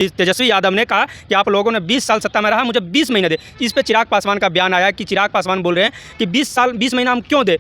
तेजस्वी यादव ने कहा कि आप लोगों ने 20 साल सत्ता में रहा, मुझे 20 महीने दे। इस पे चिराग पासवान का बयान आया कि चिराग पासवान बोल रहे हैं कि 20 महीना हम क्यों दे,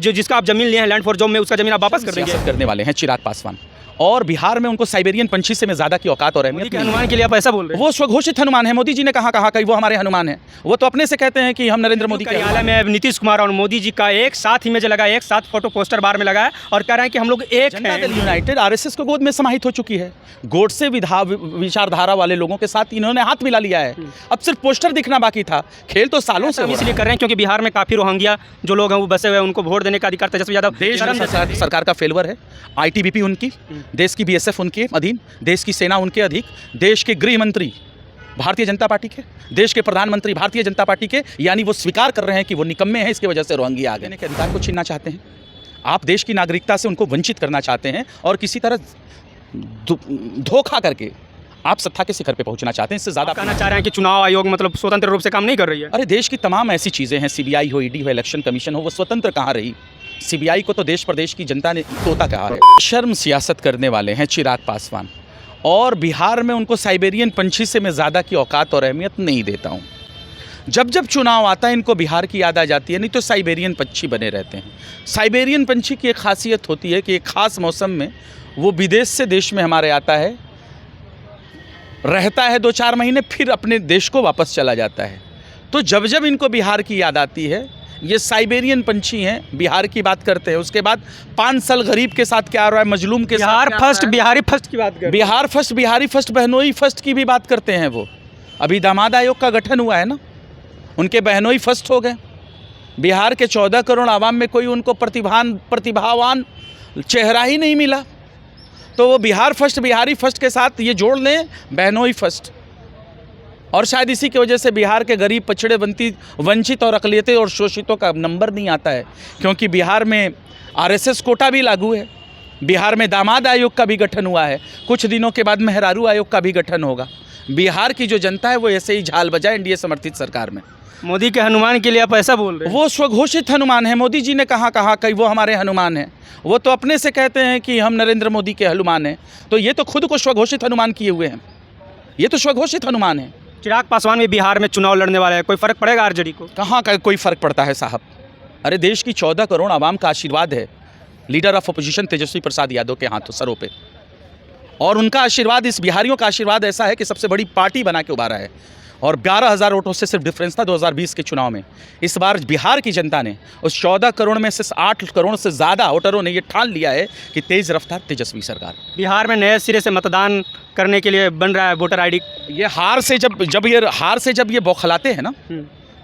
जिसका आप जमीन लिए हैं लैंड फॉर जॉब में, उसका जमीन आप वापस कर देंगे। करने वाले हैं चिराग पासवान, और बिहार में उनको साइबेरियन पंछी से में ज़्यादा की औकात और अहमियत के हनुमान के लिए आप ऐसा बोल रहे हैं। वो स्वघोषित हनुमान है। मोदी जी ने कहा कि वो हमारे हनुमान है। वो तो अपने से कहते हैं कि हम नरेंद्र मोदी के कार्यालय में नीतीश कुमार और मोदी जी का एक साथ इमेज लगा, एक साथ फोटो पोस्टर बार में लगा है और कह रहे हैं कि हम लोग एक हैं। यूनाइटेड आरएसएस को गोद में समाहित हो चुकी है। गोडसे विचारधारा वाले लोगों के साथ इन्होंने हाथ मिला लिया है। अब सिर्फ पोस्टर दिखना बाकी था, खेल तो सालों से इसलिए कर रहे हैं क्योंकि बिहार में काफ़ी रोहिंग्या जो लोग हैं वो बसे हुए हैं, उनको वोट देने का अधिकार तेजस्वी यादव। देश सरकार का फेलवर है। आईटीबीपी उनकी, देश की बीएसएफ उनके अधीन, देश की सेना उनके अधिक, देश के गृह मंत्री भारतीय जनता पार्टी के, देश के प्रधानमंत्री भारतीय जनता पार्टी के, यानी वो स्वीकार कर रहे हैं कि वो निकम्मे हैं, इसकी वजह से रोहिंग्या आगे के अधिकार को छीनना चाहते हैं। आप देश की नागरिकता से उनको वंचित करना चाहते हैं और किसी तरह धोखा करके आप सत्ता के शिखर पे पहुंचना चाहते हैं। इससे ज़्यादा कहना चाह रहे हैं कि चुनाव आयोग मतलब स्वतंत्र रूप से काम नहीं कर रही है। अरे देश की तमाम ऐसी चीज़ें हैं, सीबीआई हो, ईडी हो, इलेक्शन कमीशन हो, वो स्वतंत्र कहाँ रही। सीबीआई को तो देश प्रदेश की जनता ने तोता कहा है। शर्म सियासत करने वाले हैं चिराग पासवान, और बिहार में उनको साइबेरियन पंछी से मैं ज़्यादा की औकात और अहमियत नहीं देता हूँ। जब जब चुनाव आता है इनको बिहार की याद आ जाती है, नहीं तो साइबेरियन पंछी बने रहते हैं। साइबेरियन पंछी की एक खासियत होती है कि एक ख़ास मौसम में वो विदेश से देश में हमारे आता है, रहता है 2-4 महीने, फिर अपने देश को वापस चला जाता है। तो जब जब इनको बिहार की याद आती है, ये साइबेरियन पंछी हैं, बिहार की बात करते हैं। उसके बाद 5 साल गरीब के साथ क्या हो रहा है, मजलूम के बिहार फर्स्ट, बिहारी फर्स्ट की बात करते हैं। बिहार फर्स्ट, बिहारी फर्स्ट, बहनोई फर्स्ट की भी बात करते हैं। वो अभी दामाद आयोग का गठन हुआ है ना, उनके बहनोई फर्स्ट हो गए। बिहार के 14 करोड़ आवाम में कोई उनको प्रतिभावान चेहरा ही नहीं मिला, तो वो बिहार फर्स्ट, बिहारी फर्स्ट के साथ ये जोड़ लें बहनोई फर्स्ट। और शायद इसी की वजह से बिहार के गरीब, पिछड़े, वंचित और अक़लियतें और शोषितों का नंबर नहीं आता है, क्योंकि बिहार में आरएसएस कोटा भी लागू है। बिहार में दामाद आयोग का भी गठन हुआ है, कुछ दिनों के बाद मेहरारू आयोग का भी गठन होगा। बिहार की जो जनता है वो ऐसे ही झाल बजाए एनडीए समर्थित सरकार में। मोदी के हनुमान के लिए आप ऐसा बोल रहे हैं। वो स्वघोषित हनुमान है। मोदी जी ने कहा कि वो हमारे हनुमान हैं। वो तो अपने से कहते हैं कि हम नरेंद्र मोदी के हनुमान हैं, तो ये तो खुद को स्वघोषित हनुमान किए हुए हैं। ये तो स्वघोषित हनुमान है। चिराग पासवान भी बिहार में चुनाव लड़ने वाले हैं, कोई फ़र्क पड़ेगा आरजेडी को? कहाँ का कोई फ़र्क पड़ता है साहब। अरे देश की 14 करोड़ आवाम का आशीर्वाद है leader of opposition Tejashwi Prasad Yadav के हाथों, सरों पे, और उनका आशीर्वाद, इस बिहारियों का आशीर्वाद ऐसा है कि सबसे बड़ी पार्टी बना के उभारा है। और 12,000 वोटों से सिर्फ डिफरेंस था 2020 के चुनाव में। इस बार बिहार की जनता ने उस 14 करोड़ में से 8 करोड़ से ज़्यादा वोटरों ने ये ठान लिया है कि तेज़ रफ्तार तेजस्वी सरकार। बिहार में नए सिरे से मतदान करने के लिए बन रहा है वोटर आईडी। ये हार से जब ये बौखलाते हैं ना,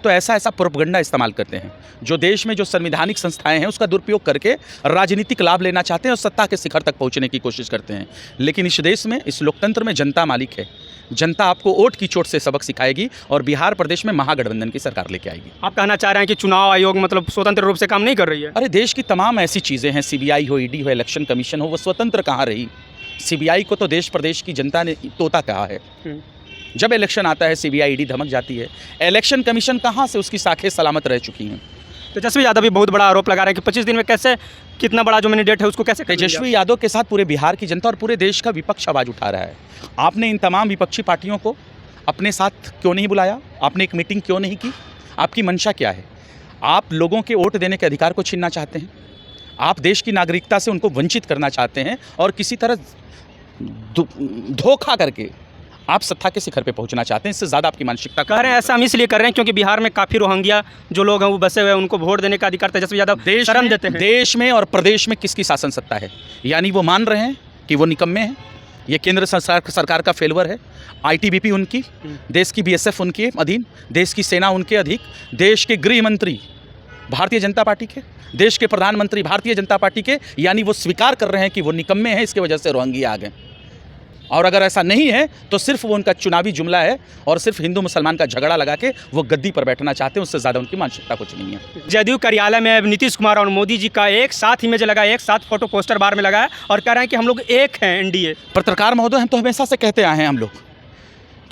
तो ऐसा प्रोपगंडा इस्तेमाल करते हैं, जो देश में जो संवैधानिक संस्थाएं हैं उसका दुरुपयोग करके राजनीतिक लाभ लेना चाहते हैं और सत्ता के शिखर तक पहुंचने की कोशिश करते हैं। लेकिन इस देश में, इस लोकतंत्र में जनता मालिक है। जनता आपको वोट की चोट से सबक सिखाएगी और बिहार प्रदेश में महागठबंधन की सरकार लेके आएगी। आप कहना चाह रहे हैं कि चुनाव आयोग मतलब स्वतंत्र रूप से काम नहीं कर रही है? अरे देश की तमाम ऐसी चीज़ें हैं, सीबीआई हो, ईडी हो, इलेक्शन कमीशन हो, वो स्वतंत्र कहाँ रही। सीबीआई को तो देश प्रदेश की जनता ने तोता कहा है। जब इलेक्शन आता है सीबीआई ईडी धमक जाती है। इलेक्शन कमीशन कहाँ से उसकी साखें सलामत रह चुकी हैं। तेजस्वी यादव भी बहुत बड़ा आरोप लगा रहे हैं कि 25 दिन में कैसे, कितना बड़ा जो मैंडेट है उसको कैसे तेजस्वी यादव के साथ पूरे बिहार की जनता और पूरे देश का विपक्ष आवाज़ उठा रहा है। आपने इन तमाम विपक्षी पार्टियों को अपने साथ क्यों नहीं बुलाया? आपने एक मीटिंग क्यों नहीं की? आपकी मंशा क्या है? आप लोगों के वोट देने के अधिकार को छीनना चाहते हैं। आप देश की नागरिकता से उनको वंचित करना चाहते हैं और किसी तरह धोखा करके आप सत्ता के शिखर पे पहुंचना चाहते हैं। इससे ज़्यादा आपकी मानसिकता कह रहे हैं। ऐसा हम इसलिए कर रहे हैं क्योंकि बिहार में काफ़ी रोहिंग्या जो लोग हैं वो बसे हुए हैं, उनको वोट देने का अधिकार तेजस्वी यादव शर्म देते हैं। देश में और प्रदेश में किसकी शासन सत्ता है, यानी वो मान रहे हैं कि वो निकम्मे हैं। ये केंद्र सरकार का फेलवर है। आईटीबीपी उनकी, देश की बीएसएफ उनके अधीन, देश की सेना उनके अधिक, देश के गृह मंत्री भारतीय जनता पार्टी के, देश के प्रधानमंत्री भारतीय जनता पार्टी के, यानी वो स्वीकार कर रहे हैं कि वो निकम्मे हैं, इसकी वजह से रोहिंग्या आ गए। और अगर ऐसा नहीं है तो सिर्फ वो उनका चुनावी जुमला है और सिर्फ हिंदू मुसलमान का झगड़ा लगा के वो गद्दी पर बैठना चाहते हैं। उससे ज़्यादा उनकी मानसिकता कुछ नहीं है। जदयू कार्यालय में नीतीश कुमार और मोदी जी का एक साथ इमेज लगा, एक साथ फोटो पोस्टर बार में लगा है और कह रहे हैं कि हम लोग एक हैं एनडीए। पत्रकार महोदय, हम तो हमेशा से कहते आए हैं हम लोग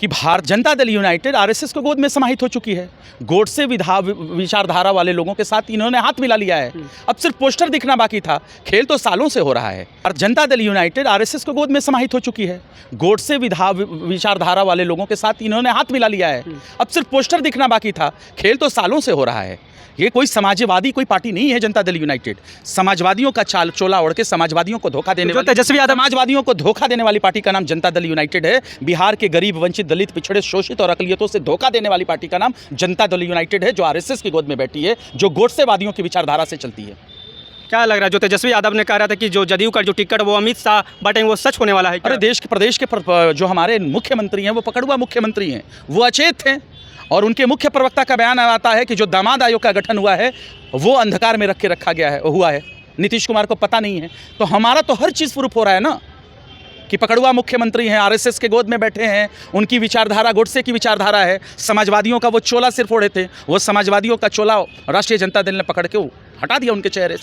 कि भारत जनता दल यूनाइटेड आरएसएस को गोद में समाहित हो चुकी है। गोडसे विचारधारा वाले लोगों के साथ इन्होंने हाथ मिला लिया है। अब सिर्फ पोस्टर दिखना बाकी था, खेल तो सालों से हो रहा है। और जनता दल यूनाइटेड आरएसएस को गोद में समाहित हो चुकी है। गोडसे विचारधारा वाले लोगों के साथ इन्होंने हाथ मिला लिया है। अब सिर्फ पोस्टर दिखना बाकी था, खेल तो सालों से हो रहा है। ये कोई समाजवादी कोई पार्टी नहीं है जनता दल यूनाइटेड। समाजवादियों का चोला ओढ़ के समाजवादियों को धोखा देने वाली, तेजस्वी यादव समाजवादियों को धोखा देने वाली पार्टी का नाम जनता दल यूनाइटेड है। बिहार के गरीब, वंचित, दलित, पिछड़े, शोषित और अकलियतों से धोखा देने वाली पार्टी का नाम जनता दल यूनाइटेड है, जो आरएसएस की गोद में बैठी है, जो गोडसेवादियों की विचारधारा से चलती है। क्या लग रहा है, जो तेजस्वी यादव ने कहा रहा था कि जो जदयू का जो टिकट वो अमित शाह बांटेंगे, वो सच होने वाला है? अरे प्रदेश के जो हमारे मुख्यमंत्री हैं वो पकड़ुआ मुख्यमंत्री हैं, वो अचेत थे। और उनके मुख्य प्रवक्ता का बयान आता है कि जो दामाद आयोग का गठन हुआ है वो अंधकार में रख के हुआ है, नीतीश कुमार को पता नहीं है। तो हमारा तो हर चीज़ प्रूफ हो रहा है ना कि पकड़ुआ मुख्यमंत्री हैं, आरएसएस के गोद में बैठे हैं, उनकी विचारधारा गोडसे की विचारधारा है। समाजवादियों का वो चोला सिर्फ ओढ़े थे, वो समाजवादियों का चोला राष्ट्रीय जनता दल ने पकड़ के हटा दिया उनके चेहरे से।